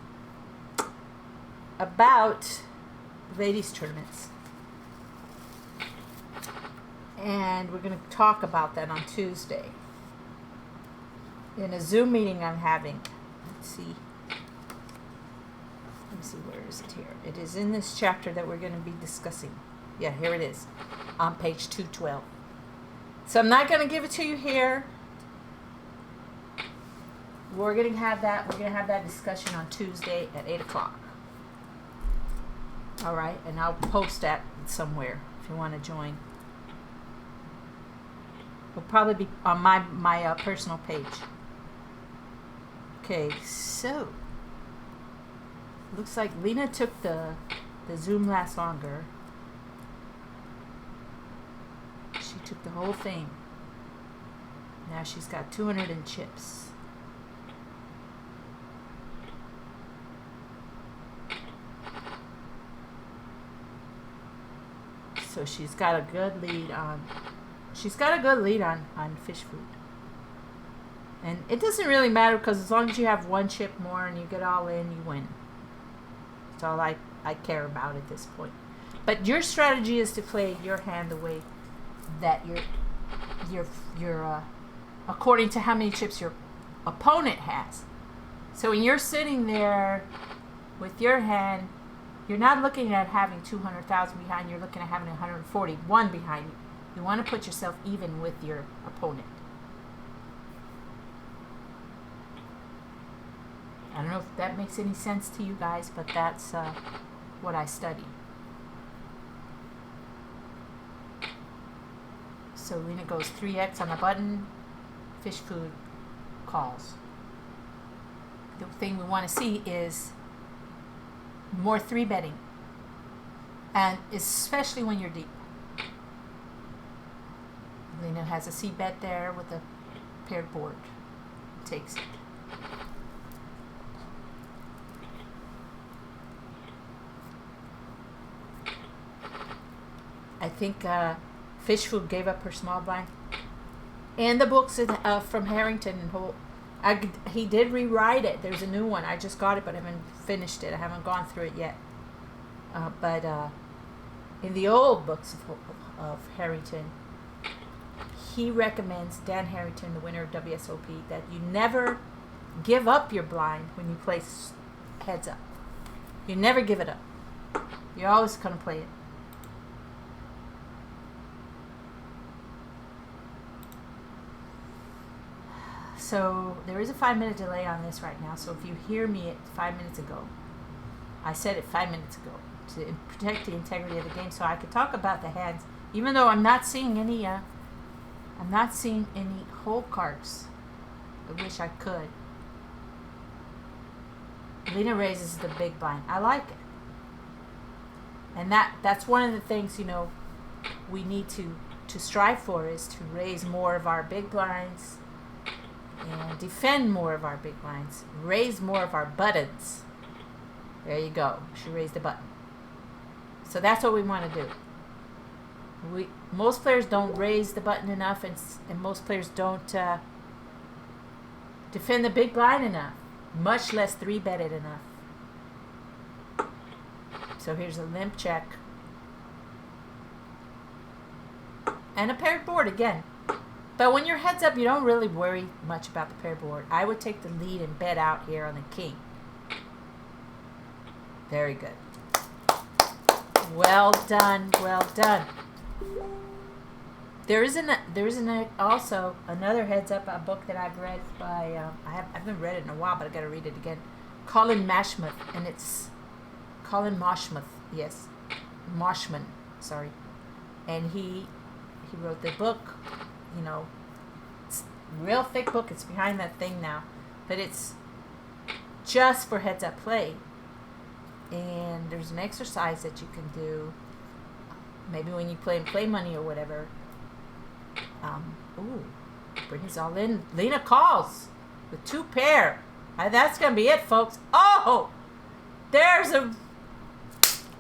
about ladies tournaments. And we're going to talk about that on Tuesday in a Zoom meeting I'm having. Let's see. Let me see, where is it here? It is in this chapter that we're going to be discussing. Yeah, here it is on page 212. So I'm not going to give it to you here. We're going to have that discussion on Tuesday at 8 o'clock. All right, and I'll post that somewhere if you want to join. It'll probably be on my personal page. Okay, so looks like Lena took the Zoom last longer. She took the whole thing. Now she's got 200 in chips. So she's got a good lead on fish food. And it doesn't really matter because as long as you have one chip more and you get all in, you win. That's all I care about at this point. But your strategy is to play your hand the way that you're according to how many chips your opponent has. So when you're sitting there with your hand, you're not looking at having 200,000 behind, you're looking at having 141 behind you. You want to put yourself even with your opponent. I don't know if that makes any sense to you guys, but that's what I study. So Lena goes 3x on the button, fish food calls. The thing we want to see is more 3-betting, and especially when you're deep. Lena has a C-bet there with a paired board. Takes it. I think Fish Food gave up her small blind. And the books from Harrington and Holt. He did rewrite it. There's a new one. I just got it, but I haven't finished it. I haven't gone through it yet. But in the old books of Harrington, he recommends, Dan Harrington, the winner of WSOP, that you never give up your blind when you place heads up. You never give it up. You're always going to play it. So there is a 5-minute delay on this right now. So if you hear me at 5 minutes ago, I said it 5 minutes ago to protect the integrity of the game, so I could talk about the hands, even though I'm not seeing any. I'm not seeing any whole cards. I wish I could. Lena raises the big blind. I like it, and that's one of the things we need to strive for, is to raise more of our big blinds. And defend more of our big blinds. Raise more of our buttons. There you go. She raised the button. So that's what we want to do. Most players don't raise the button enough, and most players don't defend the big blind enough. Much less 3-bet it enough. So here's a limp check. And a paired board again. But when your head's up, you don't really worry much about the pair board. I would take the lead and bet out here on the king. Very good. Well done, well done. There is also another heads up, a book that I've read by I haven't read it in a while, but I got to read it again. Colin Mashmuth, and it's Colin Mashmuth, yes, Marshman, sorry, and he wrote the book. It's a real thick book. It's behind that thing now, but it's just for heads up play. And there's an exercise that you can do, maybe when you play money or whatever. Brittany's all in. Lena calls with 2 pair. That's gonna be it, folks. Oh, there's a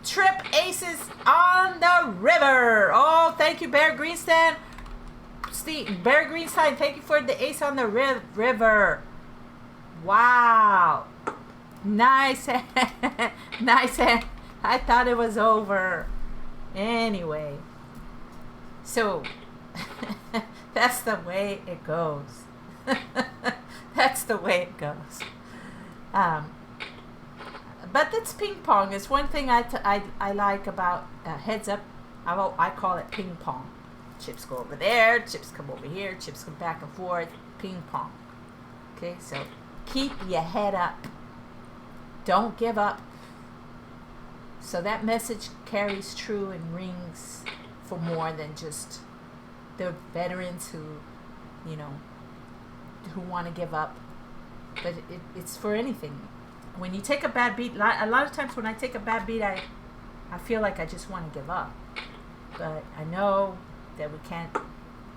trip aces on the river. Oh, thank you, Bear Greenstein. Bear Greenstein, thank you for the ace on the river. Wow. Nice hand. Nice hand. I thought it was over. Anyway, so that's the way it goes. That's the way it goes. But that's ping pong. It's one thing I like about heads up. I call it ping pong. Chips go over there, chips come over here, chips come back and forth. Ping pong. Okay, so keep your head up. Don't give up. So that message carries true and rings for more than just the veterans who, who want to give up. But it's for anything. When you take a bad beat, a lot of times when I take a bad beat, I feel like I just want to give up. But I know that we can't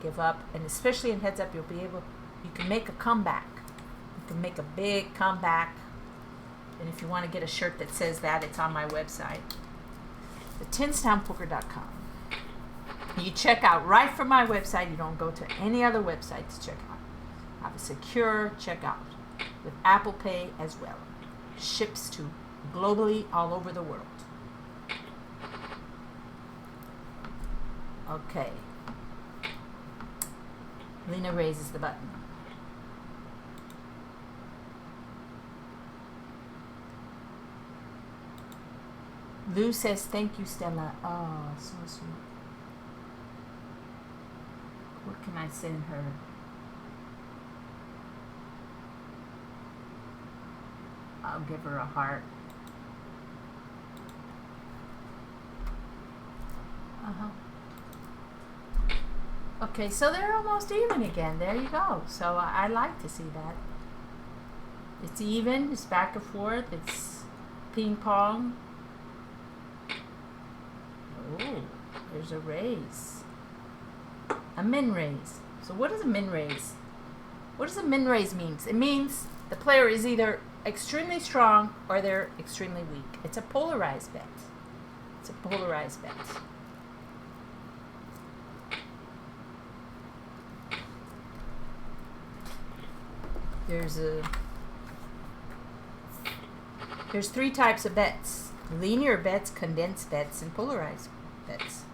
give up, and especially in heads up, you can make a comeback. You can make a big comeback. And if you want to get a shirt that says that, it's on my website, thetins.poker.com. You check out right from my website. You don't go to any other website to check out. I have a secure checkout with Apple Pay as well. Ships to globally all over the world. Okay. Lena raises the button. Lou says, thank you, Stella. Oh, so sweet. What can I send her? I'll give her a heart. Okay, so they're almost even again. There you go. So I like to see that. It's even. It's back and forth. It's ping pong. Oh, there's a raise. A min raise. So what is a min raise? What does a min raise mean? It means the player is either extremely strong or they're extremely weak. It's a polarized bet. It's a polarized bet. There's three types of bets: linear bets, condensed bets, and polarized bets.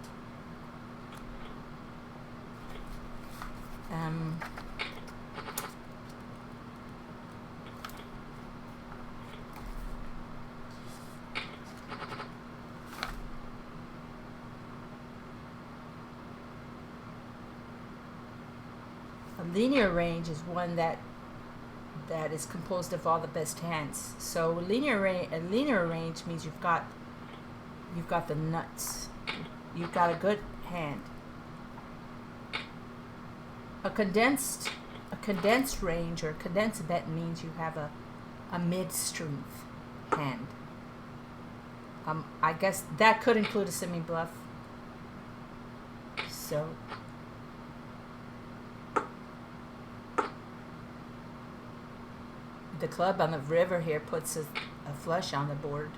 A linear range is one that is composed of all the best hands. So a linear range means you've got the nuts. You've got a good hand. A condensed range or a condensed bet means you have a mid-strength hand. I guess that could include a semi-bluff. So the club on the river here puts a flush on the board.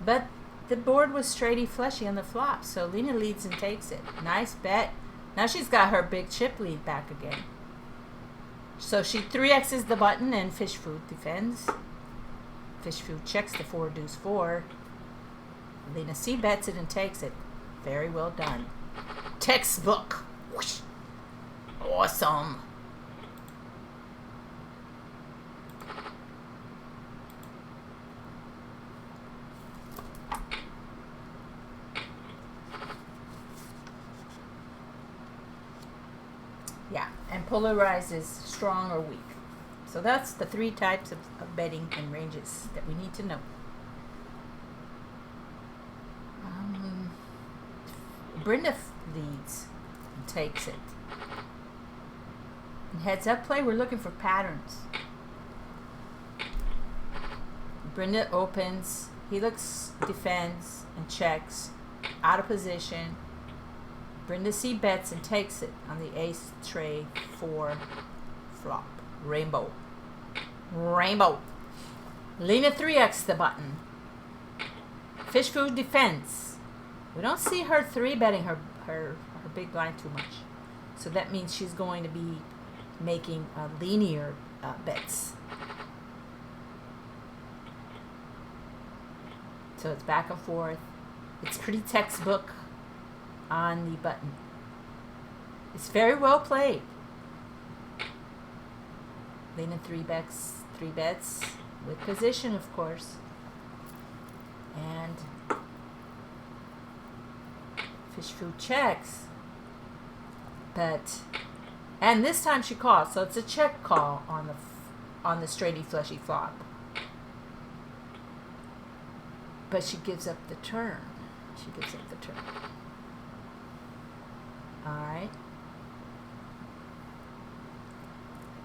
But the board was straighty flushy on the flop, so Lena leads and takes it. Nice bet. Now she's got her big chip lead back again. So she 3X's the button and Fish Food defends. Fish Food checks the 4 deuce 4. Lena C bets it and takes it. Very well done. Textbook. Whoosh. Awesome. Yeah, and polarizes strong or weak. So that's the three types of betting and ranges that we need to know. Brenda leads and takes it. In heads up play, we're looking for patterns. Brenda opens, he looks, defends, and checks, out of position. Brenda C bets and takes it on the ace tray 4 flop. Rainbow. Rainbow. Lena 3X the button. Fish Food defends. We don't see her 3-betting her big blind too much. So that means she's going to be making linear bets. So it's back and forth. It's pretty textbook on the button. It's very well played. Lena three bets with position, of course. And fish food checks. And this time she calls, so it's a check call on the straighty fleshy flop. But she gives up the turn. All right.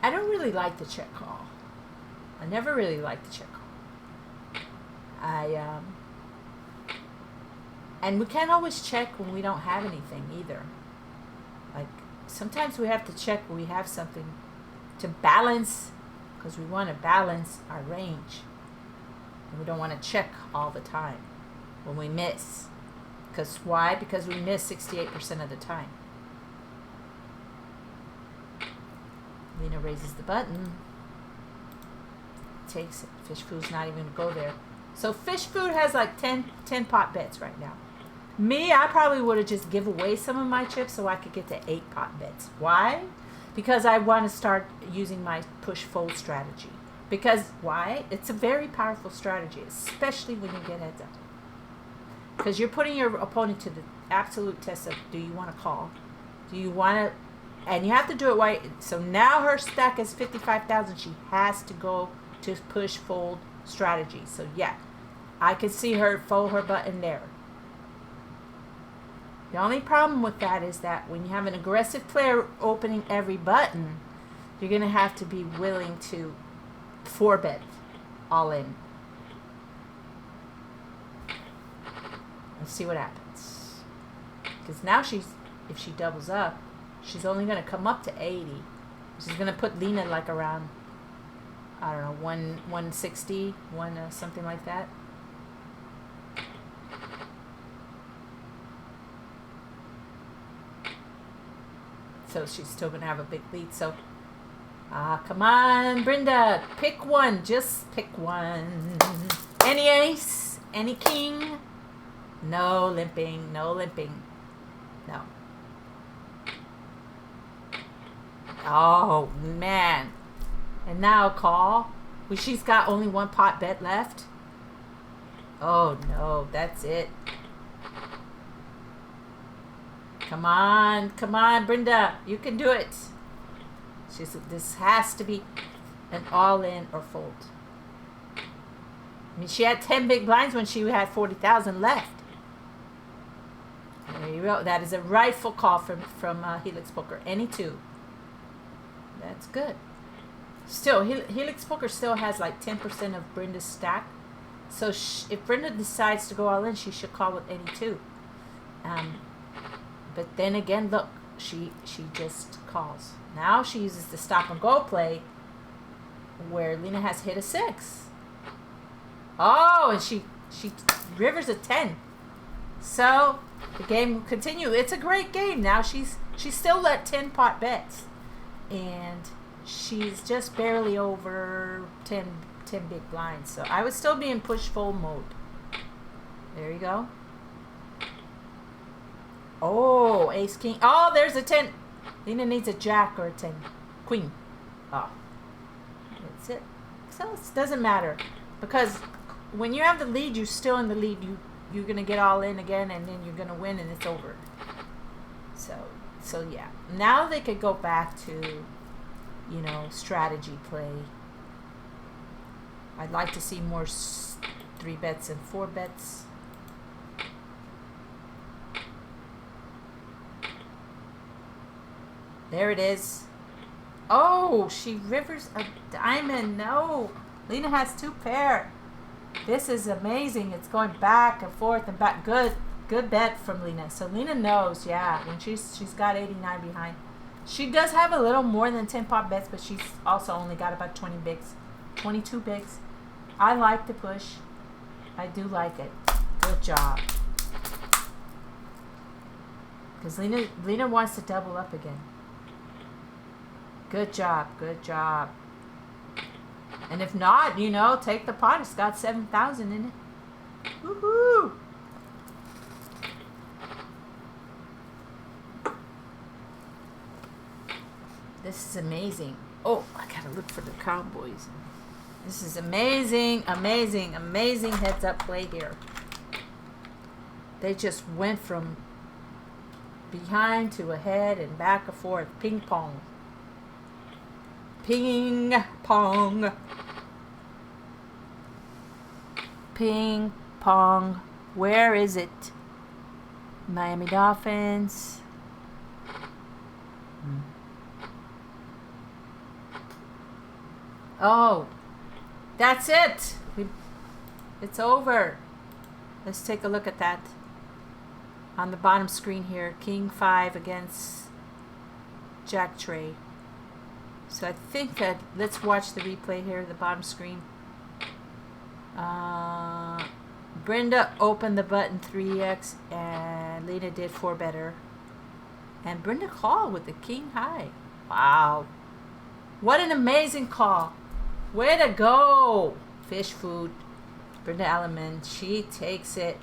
I don't really like the check call. I never really liked the check call. And we can't always check when we don't have anything either. Like, sometimes we have to check when we have something to balance, because we want to balance our range. And we don't want to check all the time when we miss. Because why? Because we miss 68% of the time. Lena raises the button. Takes it. Fish food's not even going to go there. So fish food has like 10 pot bets right now. Me, I probably would have just give away some of my chips so I could get to 8 pot bets. Why? Because I want to start using my push fold strategy. Because why? It's a very powerful strategy, especially when you get heads up. Because you're putting your opponent to the absolute test of, do you want to call? Do you want to? And you have to do it right. So now her stack is 55,000. She has to go to push fold strategy. So yeah, I could see her fold her button there. The only problem with that is that when you have an aggressive player opening every button, you're going to have to be willing to 4-bet all in. Let's see what happens. Because now if she doubles up, she's only going to come up to 80. She's going to put Lena like around, I don't know, 160, something like that. So she's still going to have a big lead. So, come on, Brenda. Pick one. Just pick one. Any ace? Any king? No limping. No limping. No. Oh, man. And now call. Well, she's got only 1 pot bet left. Oh, no. That's it. Come on, Brenda. You can do it. This has to be an all-in or fold. I mean, she had 10 big blinds when she had 40,000 left. There you go. That is a rightful call from Helix Poker. Any 2. That's good. Still, Helix Poker still has like 10% of Brenda's stack. So if Brenda decides to go all in, she should call with any 2. But then again, look, she just calls. Now she uses the stop and go play where Lena has hit a 6. Oh, and she rivers a 10. So the game will continue. It's a great game. Now she's still at 10 pot bets. And she's just barely over 10 big blinds. So I would still be in push fold mode. There you go. Oh, ace king. Oh, there's a 10. Lena needs a jack or a 10. Queen. Oh. That's it. So it doesn't matter. Because when you have the lead, you're still in the lead. You're going to get all in again, and then you're going to win, and it's over. So yeah. Now they could go back to, strategy play. I'd like to see more 3 bets and 4 bets. There it is. Oh, she rivers a diamond. No. Lena has 2 pair. This is amazing. It's going back and forth and back. Good bet from Lena. So Lena knows, yeah, when she's got 89 behind. She does have a little more than 10 pot bets, but she's also only got about 20 bigs. 22 bigs. I like the push. I do like it. Good job. Because Lena wants to double up again. Good job. Good job. And if not, take the pot. It's got 7,000 in it. Woohoo! This is amazing. Oh, I gotta look for the Cowboys. This is amazing, amazing, amazing heads-up play here. They just went from behind to ahead and back and forth. Ping pong. Ping pong. Ping pong. Where is it? Miami Dolphins. Oh, that's it. It's over. Let's take a look at that. On the bottom screen here, King 5 against Jack Trey. So I think that, let's watch the replay here, the bottom screen. Brenda opened the button 3x and Lena did 4 better. And Brenda called with the King high. Wow. What an amazing call. Way to go. Fish food. Brenda Alehmann, she takes it.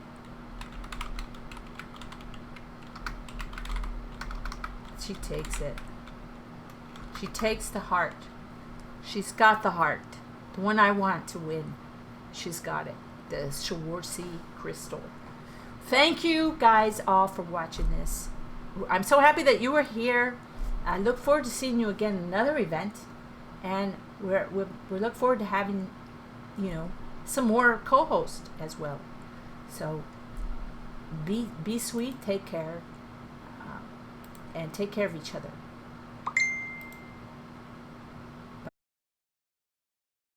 She takes it. She takes the heart. She's got the heart. The one I want to win. She's got it. The Swarovski crystal. Thank you guys all for watching this. I'm so happy that you were here. I look forward to seeing you again in another event. And we look forward to having, you know, some more co-hosts as well. So be sweet, take care, and take care of each other.